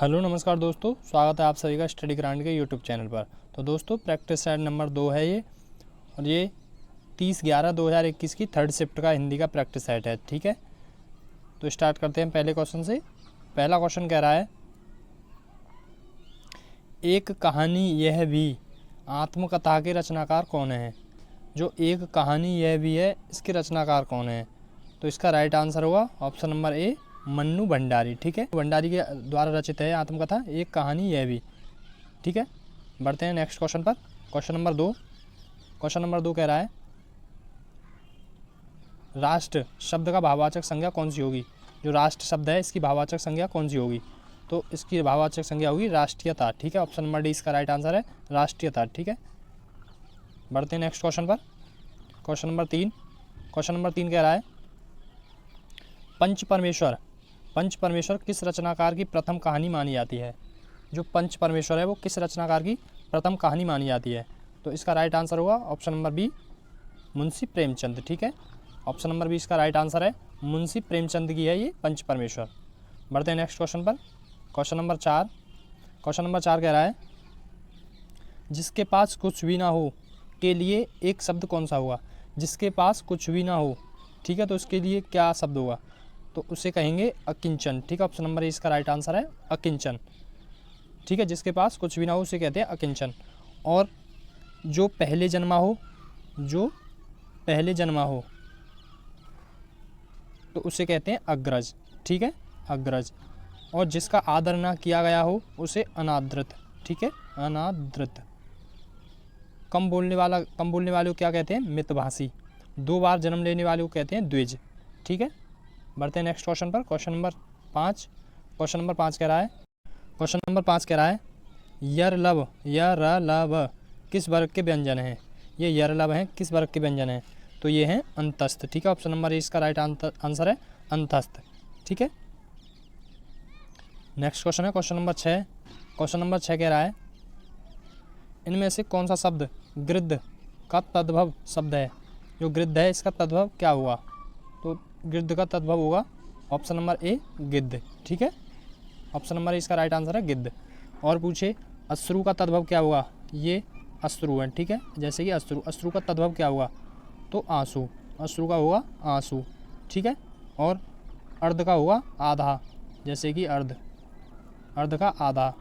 Hello नमस्कार दोस्तों, स्वागत है आप सभी का स्टडी ग्रांड के यूट्यूब चैनल पर। तो दोस्तों प्रैक्टिस सेट नंबर 2 है ये, और ये 30/11/2021 की थर्ड शिफ्ट का हिंदी का प्रैक्टिस सेट है। ठीक है, तो स्टार्ट करते हैं पहले क्वेश्चन से। पहला क्वेश्चन कह रहा है, एक कहानी यह भी आत्मकथा के रचनाकार कौन है। जो एक कहानी यह भी है, इसके रचनाकार कौन है। तो इसका राइट आंसर होगा option number A, Mannu Bhandari. ठीक है, भंडारी के द्वारा रचित है आत्मकथा एक कहानी यह भी। ठीक है, बढ़ते हैं नेक्स्ट क्वेश्चन पर। क्वेश्चन नंबर 2 कह रहा है, राष्ट्र शब्द का भाववाचक संज्ञा कौन सी होगी। जो राष्ट्र शब्द है, इसकी भाववाचक संज्ञा कौन सी होगी। तो इसकी भाववाचक संज्ञा होगी राष्ट्रीयता। ठीक है, ऑप्शन नंबर डी इसका राइट आंसर है, राष्ट्रीयता। ठीक है, बढ़ते हैं नेक्स्ट क्वेश्चन पर। क्वेश्चन नंबर 3 कह रहा है, पंच परमेश्वर किस रचनाकार की प्रथम कहानी मानी जाती है। जो पंच परमेश्वर है वो किस रचनाकार की प्रथम कहानी मानी जाती है। तो इसका राइट आंसर होगा option number B, Munshi Premchand. ठीक है, ऑप्शन नंबर बी इसका राइट आंसर है, मुंशी प्रेमचंद की है ये पंच परमेश्वर। बढ़ते हैं नेक्स्ट क्वेश्चन पर। क्वेश्चन नंबर 4 कह रहा है, जिसके पास कुछ भी ना हो के लिए एक शब्द कौन सा होगा। जिसके पास कुछ भी ना हो, ठीक है, तो इसके लिए क्या शब्द होगा। तो उसे कहेंगे अकिंचन। ठीक है, ऑप्शन नंबर ए इसका राइट आंसर है, अकिंचन। ठीक है, जिसके पास कुछ भी ना हो उसे कहते हैं अकिंचन। और जो पहले जन्मा हो तो उसे कहते हैं अग्रज। ठीक है, अग्रज। और जिसका आदर ना किया गया हो उसे अनादृत। ठीक है, अनादृत। कम बोलने वाले को क्या कहते हैं, मितभाषी। 2 बार जन्म लेने वाले को कहते हैं द्विज। ठीक है, बढ़ते हैं नेक्स्ट क्वेश्चन पर। क्वेश्चन नंबर 5 कह रहा है, यरलव किस वर्ग के व्यंजन हैं। ये यरलव हैं, किस वर्ग के व्यंजन हैं। तो ये हैं अंतस्थ। ठीक है, ऑप्शन नंबर ए इसका राइट आंसर है, अंतस्थ। ठीक है, नेक्स्ट क्वेश्चन है क्वेश्चन नंबर 6 कह रहा है, इनमें से कौन सा शब्द गृद्ध का तद्भव शब्द है। जो गृद्ध है इसका तद्भव क्या हुआ। तो गिद्ध का तद्भव होगा ऑप्शन नंबर ए, गिद्ध। ठीक है, ऑप्शन नंबर ए इसका राइट आंसर है, गिद्ध। और पूछे अश्रु का तद्भव क्या होगा। ये अश्रु है। ठीक है, जैसे कि अश्रु का तद्भव क्या होगा। तो आंसू, अश्रु का होगा आंसू। ठीक है, और अर्ध का होगा आधा, जैसे कि अर्ध का आधा।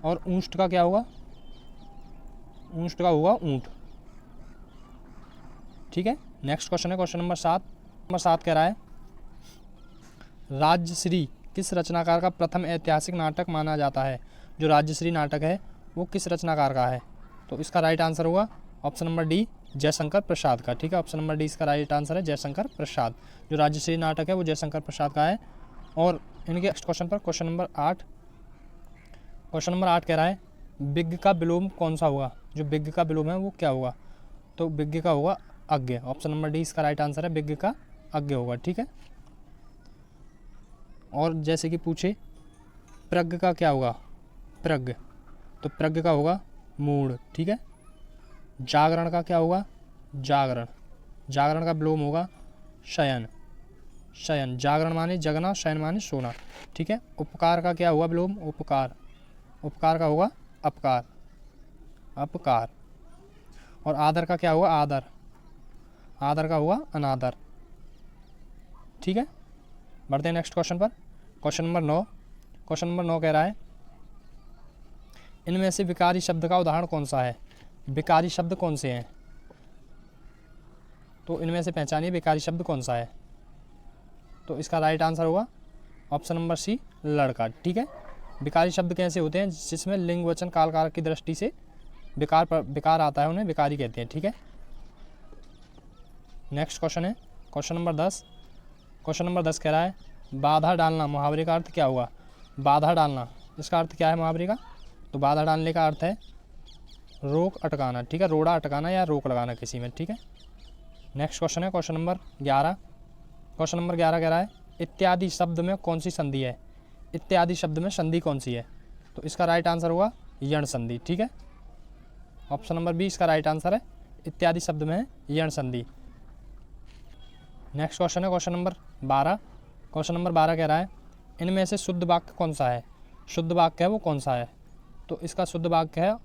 और ऊष्ट का क्या होगा, ऊष्ट का होगा ऊँट। ठीक है, नेक्स्ट क्वेश्चन है क्वेश्चन नंबर 7 कह रहा है, राजश्री किस रचनाकार का प्रथम ऐतिहासिक नाटक माना जाता है। जो राजश्री नाटक है वो किस रचनाकार का है। तो इसका राइट आंसर होगा option number D, Jaishankar Prasad का। ठीक है, ऑप्शन नंबर डी इसका राइट आंसर है, जयशंकर प्रसाद। जो राजश्री नाटक है वो जयशंकर प्रसाद का है। और इनके नेक्स्ट क्वेश्चन पर क्वेश्चन नंबर 8 कह रहा है, बिग का विलोम कौन सा होगा। जो बिग का विलोम है वो क्या होगा। तो बिग का होगा अज्ञ। ऑप्शन नंबर डी इसका राइट आंसर है, बिग का अज्ञ होगा। ठीक है, और जैसे कि पूछे प्रज्ञ का क्या होगा, प्रज्ञ। तो प्रज्ञ का होगा मूढ़। ठीक है, जागरण का क्या होगा, जागरण का विलोम होगा शयन। जागरण माने जगना, शयन माने सोना। ठीक है, उपकार का क्या हुआ विलोम, उपकार का होगा अपकार। और आदर का क्या हुआ, आदर का हुआ अनादर। ठीक है, बढ़ते हैं नेक्स्ट क्वेश्चन पर। क्वेश्चन नंबर 9 कह रहा है, इनमें से विकारी शब्द का उदाहरण कौन सा है। विकारी शब्द कौन से हैं। तो इनमें से पहचानिए विकारी शब्द कौन सा है। तो इसका राइट आंसर होगा ऑप्शन नंबर सी, लड़का। ठीक है, विकारी शब्द कैसे होते हैं, जिसमें लिंग वचन काल कारक की दृष्टि से विकार आता है, उन्हें विकारी कहते हैं। ठीक है, नेक्स्ट क्वेश्चन है क्वेश्चन नंबर 10 कह रहा है, बाधा डालना मुहावरे का अर्थ क्या हुआ। बाधा डालना, इसका अर्थ क्या है मुहावरे का। तो बाधा डालने का अर्थ है रोक अटकाना। ठीक है, रोड़ा अटकाना या रोक लगाना किसी में। ठीक है, नेक्स्ट क्वेश्चन है क्वेश्चन नंबर 11 कह रहा है, इत्यादि शब्द में कौन सी संधि है। इत्यादि शब्द में संधि कौन सी है। तो इसका राइट आंसर होगा यण संधि। ठीक है, ऑप्शन नंबर बी इसका राइट आंसर है, इत्यादि शब्द में है यण संधि। नेक्स्ट क्वेश्चन है क्वेश्चन नंबर 12 कह रहा है, इनमें से शुद्ध वाक्य कौन सा है। शुद्ध वाक्य है वो कौन सा है? तो इसका शुद्ध वाक्य है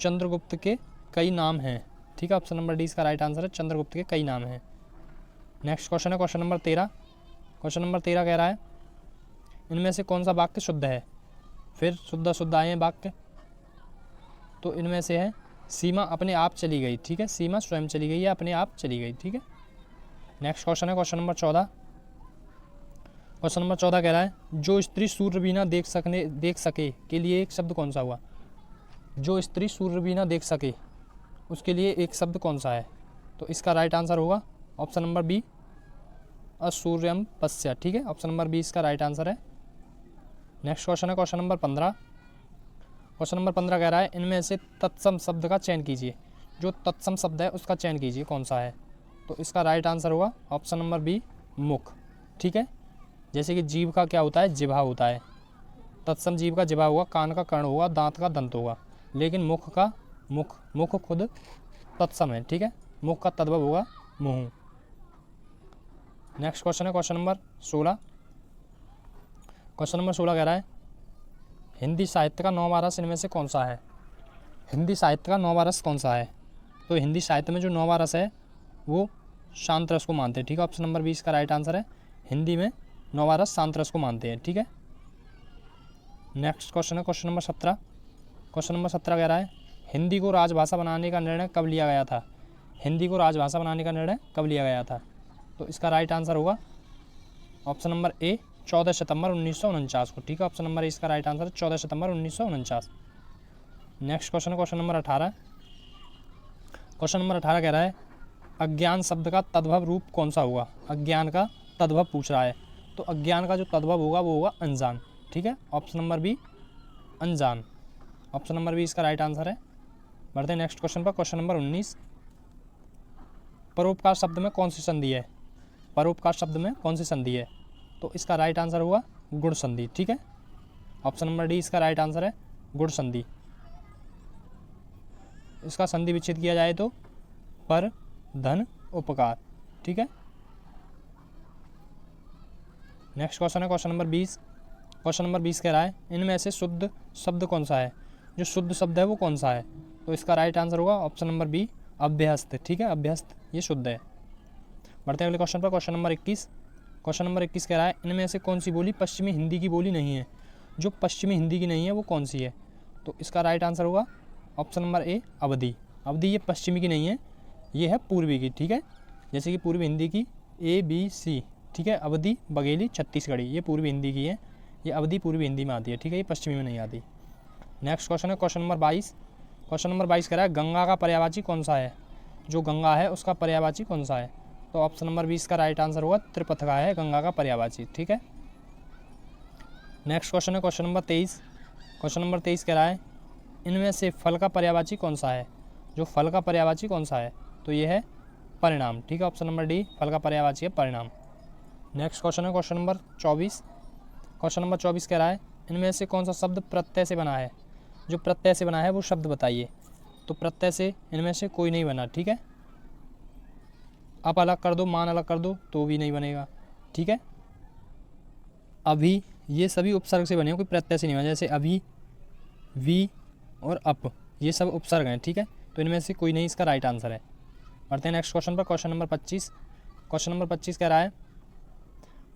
चंद्रगुप्त के कई नाम हैं। ठीक है, ऑप्शन नंबर डी इसका राइट आंसर है, चंद्रगुप्त के कई नाम हैं। नेक्स्ट क्वेश्चन है क्वेश्चन नंबर 13। क्वेश्चन नंबर 13 कह रहा है इनमें से कौन सा वाक्य शुद्ध है? फिर शुद्ध शुद्ध आए हैं वाक्य, तो इनमें से है सीमा अपने आप चली गई। ठीक है, सीमा स्वयं चली गई या अपने आप चली गई। ठीक है, नेक्स्ट क्वेश्चन है क्वेश्चन नंबर 14। क्वेश्चन नंबर 14 कह रहा है जो स्त्री सूर्य बिना देख सके के लिए एक शब्द कौन सा हुआ? जो स्त्री सूर्य बिना देख सके उसके लिए एक शब्द कौन सा है? तो इसका राइट आंसर होगा ऑप्शन नंबर बी, असूर्यम पश्य। ठीक है, ऑप्शन नंबर बी इसका राइट आंसर है। नेक्स्ट क्वेश्चन है क्वेश्चन नंबर 15। क्वेश्चन नंबर 15 कह रहा है इनमें से तत्सम शब्द का चयन कीजिए। जो तत्सम शब्द है उसका चयन कीजिए, कौन सा है? तो इसका राइट आंसर होगा ऑप्शन नंबर बी, मुख। ठीक है, जैसे कि जीव का क्या होता है? जिह्वा होता है। तत्सम जीव का जिह्वा होगा, कान का कर्ण होगा, दांत का दंत होगा, लेकिन मुख का मुख खुद तत्सम है। ठीक है, मुख का तद्भव होगा मुँह। नेक्स्ट क्वेश्चन है क्वेश्चन नंबर 16। क्वेश्चन नंबर 16 कह रहा है हिंदी साहित्य का 9वां रस इनमें से कौन सा है? हिंदी साहित्य का 9वां रस कौन सा है? तो हिंदी साहित्य में जो 9वां रस है वो शांत रस को मानते हैं। ठीक है, ऑप्शन नंबर 20 का राइट आंसर है। हिंदी में 9वां रस शांत रस को मानते हैं। ठीक है, नेक्स्ट क्वेश्चन है क्वेश्चन नंबर 17। क्वेश्चन नंबर 17 कह रहा है हिंदी को राजभाषा बनाने का निर्णय कब लिया गया था? हिंदी को राजभाषा बनाने का निर्णय कब लिया गया था? तो इसका राइट आंसर होगा ऑप्शन नंबर ए, 14 सितंबर 1949 को। ठीक है, ऑप्शन नंबर ए इसका राइट आंसर है, 14 सितंबर 1949। नेक्स्ट क्वेश्चन है क्वेश्चन नंबर 18। क्वेश्चन नंबर 18 कह रहा है अज्ञान शब्द का तद्भव रूप कौन सा होगा? अज्ञान का तद्भव पूछ रहा है, तो अज्ञान का जो तद्भव होगा वो होगा अनजान। ठीक है, ऑप्शन नंबर बी, अनजान। ऑप्शन नंबर बी इसका राइट आंसर है। बढ़ते हैं नेक्स्ट क्वेश्चन पर, क्वेश्चन नंबर 19। परोपकार शब्द में कौन सी संधि है? परोपकार शब्द में कौन सी संधि है? तो इसका राइट आंसर होगा गुण संधि। ठीक है, ऑप्शन नंबर डी इसका राइट आंसर है, गुण संधि। इसका संधि विच्छेद किया जाए तो पर, धन, उपकार। ठीक है, नेक्स्ट क्वेश्चन है क्वेश्चन नंबर 20। क्वेश्चन नंबर 20 कह रहा है इनमें से शुद्ध शब्द कौन सा है? जो शुद्ध शब्द है वो कौन सा है? तो इसका राइट आंसर होगा ऑप्शन नंबर बी, अभ्यस्त। ठीक है, अभ्यस्त ये शुद्ध है। बढ़ते हैं अगले क्वेश्चन पर, क्वेश्चन नंबर 21। क्वेश्चन नंबर 21 कह रहा है इनमें से कौन सी बोली पश्चिमी हिंदी की बोली नहीं है? जो पश्चिमी हिंदी की नहीं है वो कौन सी है? तो इसका राइट आंसर होगा ऑप्शन नंबर ए, अवधी। अवधी ये पश्चिमी की नहीं है, ये है पूर्वी की। ठीक है, जैसे कि पूर्वी हिंदी की ABC। ठीक है, अवधी, बघेली, छत्तीसगढ़ी ये पूर्वी हिंदी की है, ये अवधी पूर्वी हिंदी में आती है। ठीक है, ये पश्चिमी में नहीं आती। नेक्स्ट क्वेश्चन है क्वेश्चन नंबर 22। क्वेश्चन नंबर 22 कह रहा है गंगा का पर्यायवाची कौन सा है? जो गंगा है उसका पर्यायवाची कौन सा है? तो ऑप्शन नंबर 20 का राइट आंसर होगा त्रिपथगा है गंगा का पर्यायवाची। ठीक है, नेक्स्ट क्वेश्चन है क्वेश्चन नंबर 23। क्वेश्चन नंबर 23 कह रहा है इनमें से फल का पर्यायवाची कौन सा है? जो फल का पर्यायवाची कौन सा है? तो ये है परिणाम। ठीक है, ऑप्शन नंबर डी फल का पर्यायवाची है परिणाम। नेक्स्ट क्वेश्चन है क्वेश्चन नंबर 24। क्वेश्चन नंबर 24 कह रहा है इनमें से कौन सा शब्द प्रत्यय से बना है? जो प्रत्यय से बना है वो शब्द बताइए। तो प्रत्यय से इनमें से कोई नहीं बना। ठीक है, आप अलग कर दो, मान अलग कर दो तो भी नहीं बनेगा। ठीक है, अभी ये सभी उपसर्ग से बने हैं, कोई प्रत्यय से नहीं बना। जैसे अभी, वी और अप ये सब उपसर्ग हैं। ठीक है, तो इनमें से कोई नहीं इसका राइट आंसर है। बढ़ते हैं नेक्स्ट क्वेश्चन पर, क्वेश्चन नंबर 25। क्वेश्चन नंबर 25 कह रहा है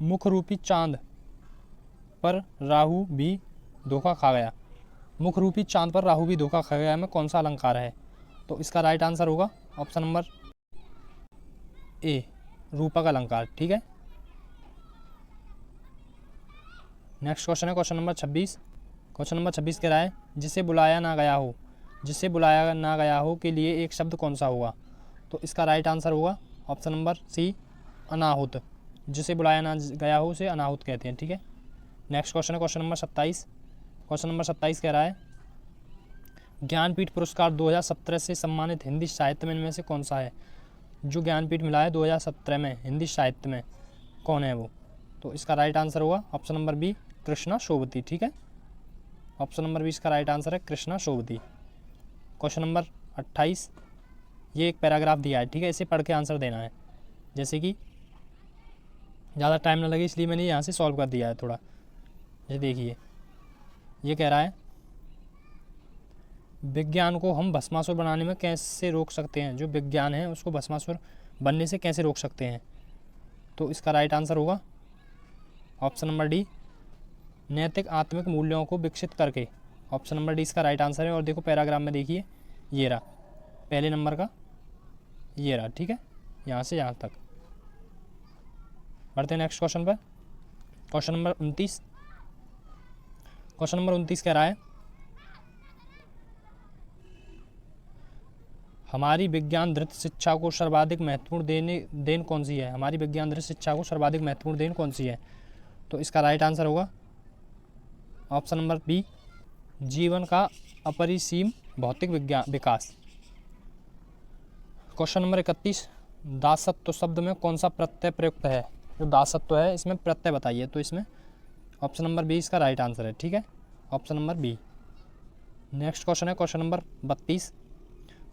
मुख रूपी चांद पर राहु भी धोखा खा गया। मुख रूपी चांद पर राहु भी धोखा खा गया में कौन सा अलंकार है? तो इसका राइट आंसर होगा ऑप्शन नंबर ए, रूपक अलंकार। ठीक है, नेक्स्ट क्वेश्चन है क्वेश्चन नंबर 26। क्वेश्चन नंबर 26 कह रहा है जिसे बुलाया ना गया हो, जिसे बुलाया ना गया हो के लिए एक शब्द कौन सा होगा? तो इसका राइट आंसर होगा ऑप्शन नंबर सी, अनाहुत। जिसे बुलाया ना गया हो उसे अनाहुत कहते हैं। ठीक है, नेक्स्ट क्वेश्चन है क्वेश्चन नंबर 27। क्वेश्चन नंबर 27 कह रहा है ज्ञानपीठ पुरस्कार 2017 से सम्मानित हिंदी साहित्य में इनमें से कौन सा है? जो ज्ञानपीठ मिला है 2017 में हिंदी साहित्य में, कौन है वो? तो इसका राइट आंसर होगा ऑप्शन नंबर बी, कृष्णा शोभती। ठीक है, ऑप्शन नंबर 20 का राइट आंसर है कृष्णा शोभती। क्वेश्चन नंबर 28, ये एक पैराग्राफ दिया है। ठीक है, इसे पढ़ के आंसर देना है। जैसे कि ज़्यादा टाइम ना लगे इसलिए मैंने यहाँ से सॉल्व कर दिया है थोड़ा। जैसे देखिए ये कह रहा है विज्ञान को हम भस्मासुर बनाने में कैसे रोक सकते हैं, जो विज्ञान है उसको भस्मासुर बनने से कैसे रोक सकते हैं। तो इसका राइट आंसर होगा ऑप्शन नंबर डी, नैतिक आत्मिक मूल्यों को विकसित करके। ऑप्शन नंबर डी इसका राइट आंसर है। और देखो पैराग्राफ में देखिए, ये रहा पहले नंबर का, ये रहा, ठीक है, यहाँ से यहाँ तक। बढ़ते हैं नेक्स्ट क्वेश्चन पर। Question number 29। क्वेश्चन नंबर 29 कह रहा है हमारी विज्ञान धृत शिक्षा को सर्वाधिक महत्वपूर्ण देन कौन सी है। हमारी विज्ञान धृत शिक्षा को सर्वाधिक महत्वपूर्ण देन कौन सी है। तो इसका राइट आंसर होगा ऑप्शन नंबर बी, जीवन का अपरिसीम भौतिक विकास। क्वेश्चन नंबर 31, दासत्व शब्द में कौन सा प्रत्यय प्रयुक्त है। जो दासत्व है इसमें प्रत्यय बताइए। तो इसमें ऑप्शन नंबर बी इसका राइट आंसर है, ठीक है, option number B. Next question है क्वेश्चन नंबर 32।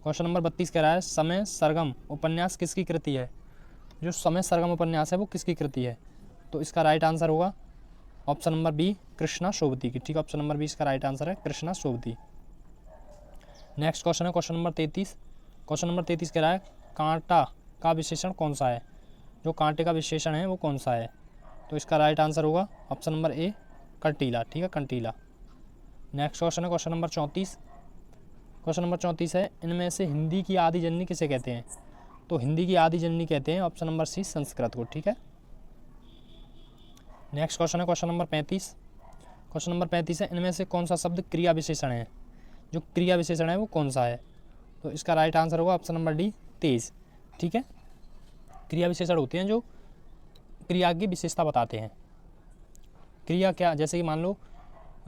क्वेश्चन नंबर 32 कह रहा है समय सरगम उपन्यास किसकी कृति है। जो समय सरगम उपन्यास है वो किसकी कृति है। तो इसका राइट आंसर होगा option number B, Krishna Sobti की, ठीक है, ऑप्शन नंबर बी इसका राइट आंसर है, कृष्णा सोबती। नेक्स्ट क्वेश्चन है क्वेश्चन नंबर 33। क्वेश्चन नंबर 33 कह रहा है कांटा का विशेषण कौन सा है। जो कांटे का विशेषण है वो कौन सा है। तो इसका राइट आंसर होगा ऑप्शन नंबर ए, कंटीला, ठीक है, कंटीला। नेक्स्ट क्वेश्चन है क्वेश्चन नंबर 34। क्वेश्चन नंबर 34 है इनमें से हिंदी की आदि जननी किसे कहते हैं। तो हिंदी की आदि जननी कहते हैं ऑप्शन नंबर सी, संस्कृत को, ठीक है। नेक्स्ट क्वेश्चन है क्वेश्चन नंबर 35। क्वेश्चन नंबर 35 है इनमें से कौन सा शब्द क्रिया विशेषण है। जो क्रिया विशेषण है वो कौन सा है। तो इसका राइट आंसर होगा ऑप्शन नंबर डी, तेज, ठीक है। क्रिया विशेषण होते हैं जो क्रिया की विशेषता बताते हैं। क्रिया क्या, जैसे कि मान लो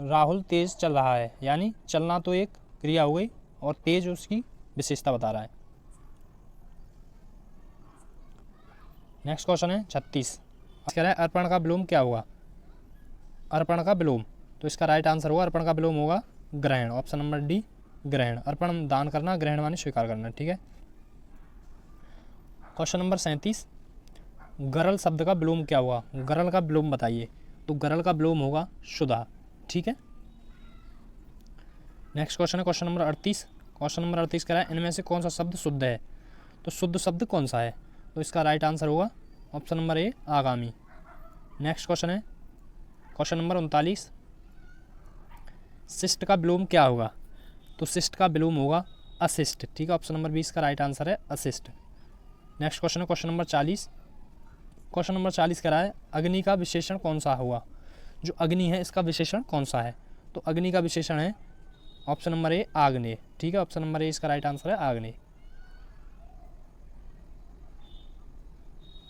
राहुल तेज चल रहा है, यानी चलना तो एक क्रिया हो गई और तेज उसकी विशेषता बता रहा है। नेक्स्ट क्वेश्चन है 36। कह रहा है अर्पण का विलोम क्या होगा। अर्पण का विलोम, तो इसका राइट आंसर होगा अर्पण का विलोम होगा ग्रहण, ऑप्शन नंबर डी, ग्रहण। अर्पण दान करना, ग्रहण माने स्वीकार करना, ठीक है। क्वेश्चन नंबर 37, गरल शब्द का विलोम क्या हुआ। गरल का विलोम बताइए। तो गरल का विलोम होगा शुदा, ठीक है। नेक्स्ट क्वेश्चन है क्वेश्चन नंबर 38। क्वेश्चन नंबर 38 कह रहा है इनमें से कौन सा शब्द शुद्ध है। तो शुद्ध शब्द कौन सा है। तो इसका राइट आंसर होगा ऑप्शन नंबर ए, आगामी। नेक्स्ट क्वेश्चन है क्वेश्चन नंबर 39, शिष्ट का विलोम क्या होगा। तो शिष्ट का विलोम होगा अशिष्ट, ठीक है, ऑप्शन नंबर बी इसका राइट आंसर है, अशिष्ट। नेक्स्ट क्वेश्चन है क्वेश्चन नंबर 40। क्वेश्चन नंबर 40 कह रहा है अग्नि का विशेषण कौन सा हुआ। जो अग्नि है इसका विशेषण कौन सा है। तो अग्नि का विशेषण है ऑप्शन नंबर ए, आग्नेय, ठीक है, ऑप्शन नंबर ए इसका राइट आंसर है, आग्नेय।